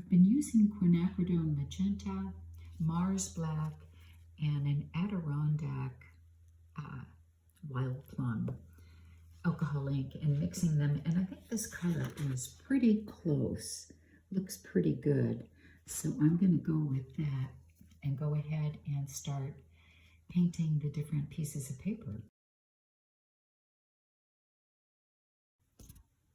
I've been using quinacridone magenta, Mars black, and an Adirondack wild plum alcohol ink and mixing them. And I think this color is pretty close. Looks pretty good. So I'm going to go with that and go ahead and start painting the different pieces of paper.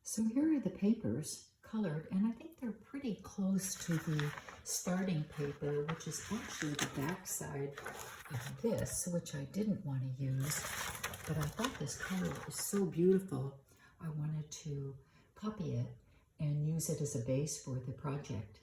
So here are the papers colored, and I think they're pretty close to the starting paper, which is actually the back side of this, which I didn't want to use, but I thought this color was so beautiful, I wanted to copy it and use it as a base for the project.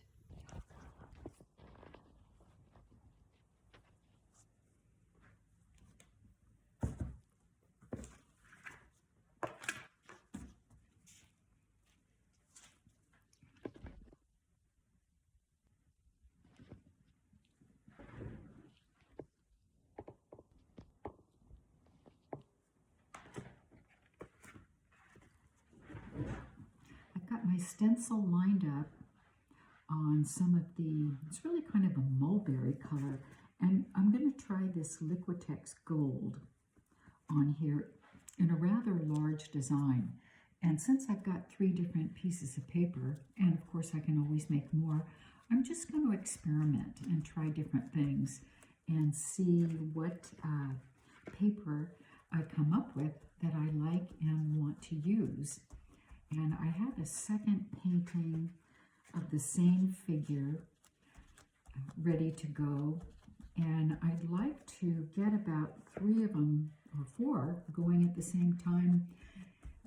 My stencil lined up on some of it's really kind of a mulberry color, and I'm going to try this Liquitex Gold on here in a rather large design. And since I've got 3 different pieces of paper, and of course I can always make more, I'm just going to experiment and try different things and see what paper I come up with that I like and want to use. And I have a second painting of the same figure ready to go. And I'd like to get about 3 of them, or 4, going at the same time.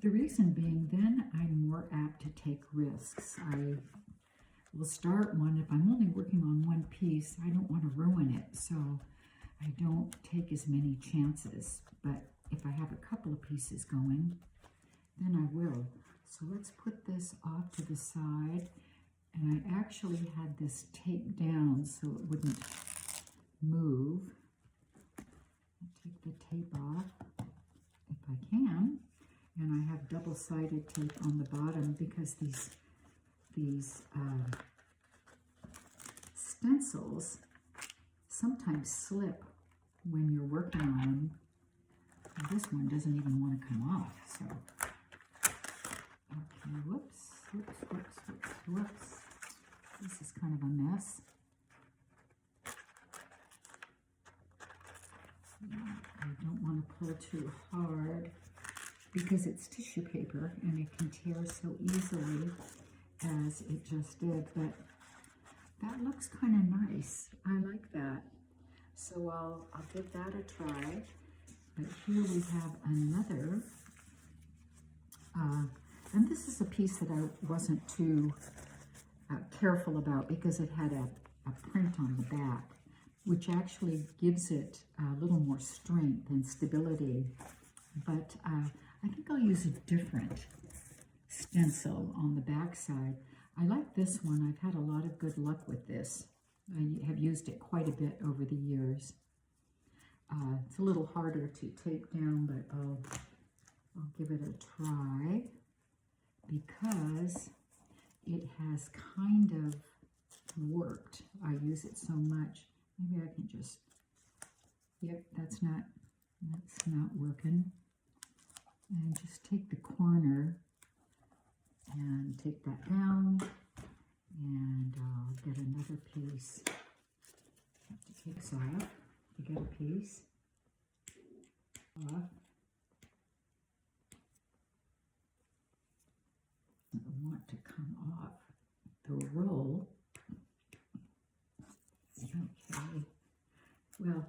The reason being, then I'm more apt to take risks. I will start one. If I'm only working on one piece, I don't want to ruin it. So I don't take as many chances. But if I have a couple of pieces going, then I will. So let's put this off to the side, and I actually had this taped down so it wouldn't move. I'll take the tape off if I can, and I have double-sided tape on the bottom because these stencils sometimes slip when you're working on them. This one doesn't even want to come off, so. Okay, whoops. This is kind of a mess. I don't want to pull too hard because it's tissue paper and it can tear so easily as it just did, but that looks kind of nice. I like that. So I'll give that a try. But here we have another and this is a piece that I wasn't too careful about because it had a print on the back, which actually gives it a little more strength and stability. But I think I'll use a different stencil on the back side. I like this one. I've had a lot of good luck with this. I have used it quite a bit over the years. It's a little harder to tape down, but I'll give it a try, because it has kind of worked. I use it so much. Maybe I can just, yep, that's not working. And just take the corner and take that down, and I'll get another piece. Have to take this off to get a piece off. I want to come off the roll. Okay, well,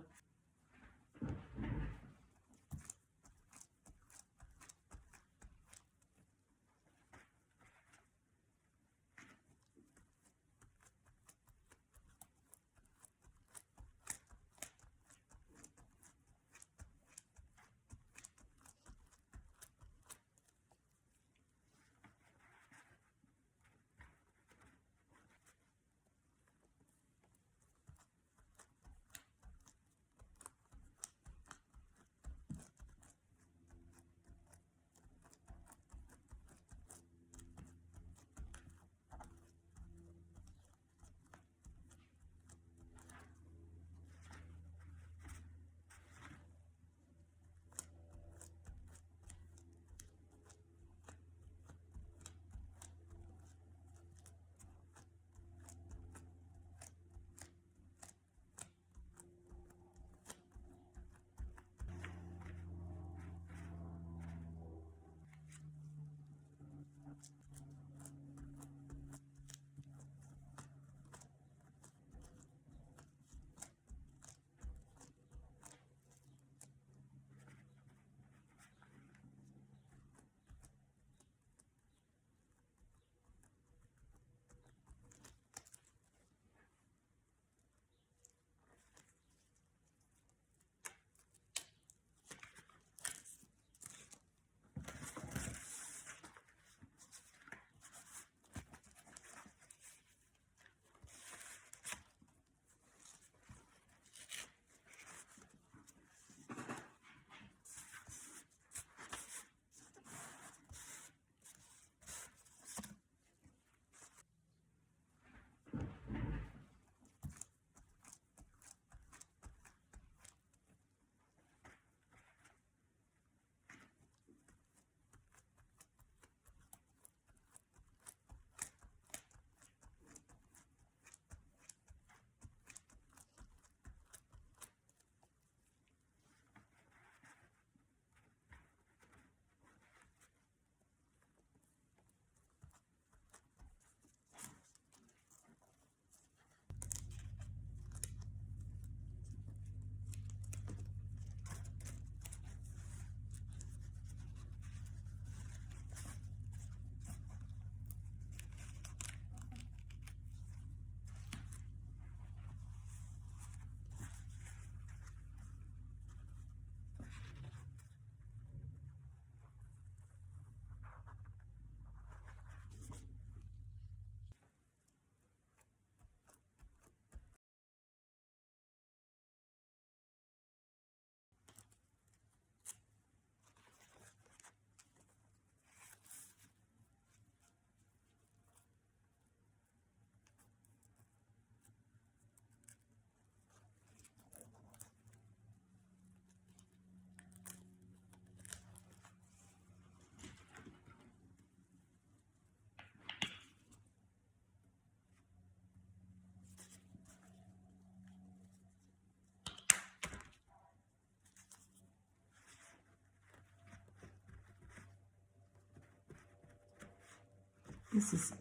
This is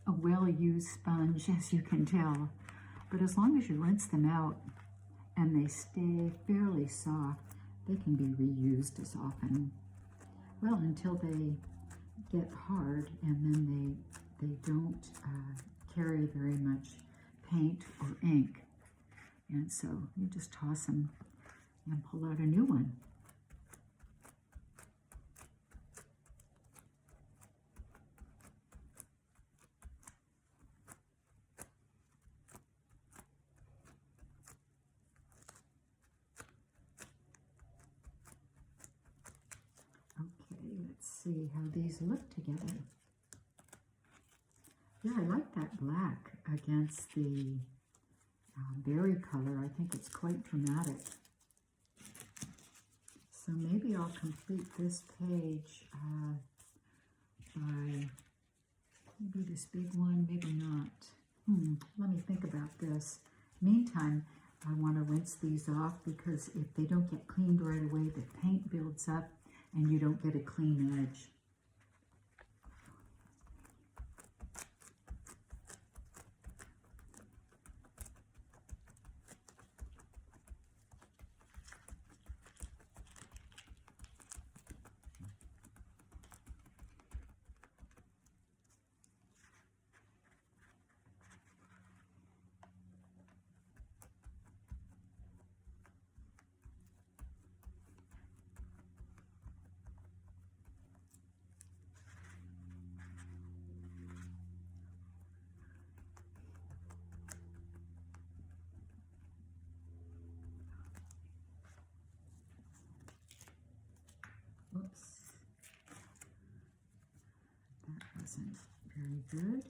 a well-used sponge, as you can tell, but as long as you rinse them out and they stay fairly soft, they can be reused as often, well, until they get hard, and then they don't carry very much paint or ink. And so you just toss them and pull out a new one. Okay, let's see how these look together. Yeah, I like that black against the berry color. I think it's quite dramatic. So maybe I'll complete this page by maybe this big one, maybe not. Let me think about this. Meantime, I want to rinse these off because if they don't get cleaned right away, the paint builds up and you don't get a clean edge. Oops, that wasn't very good.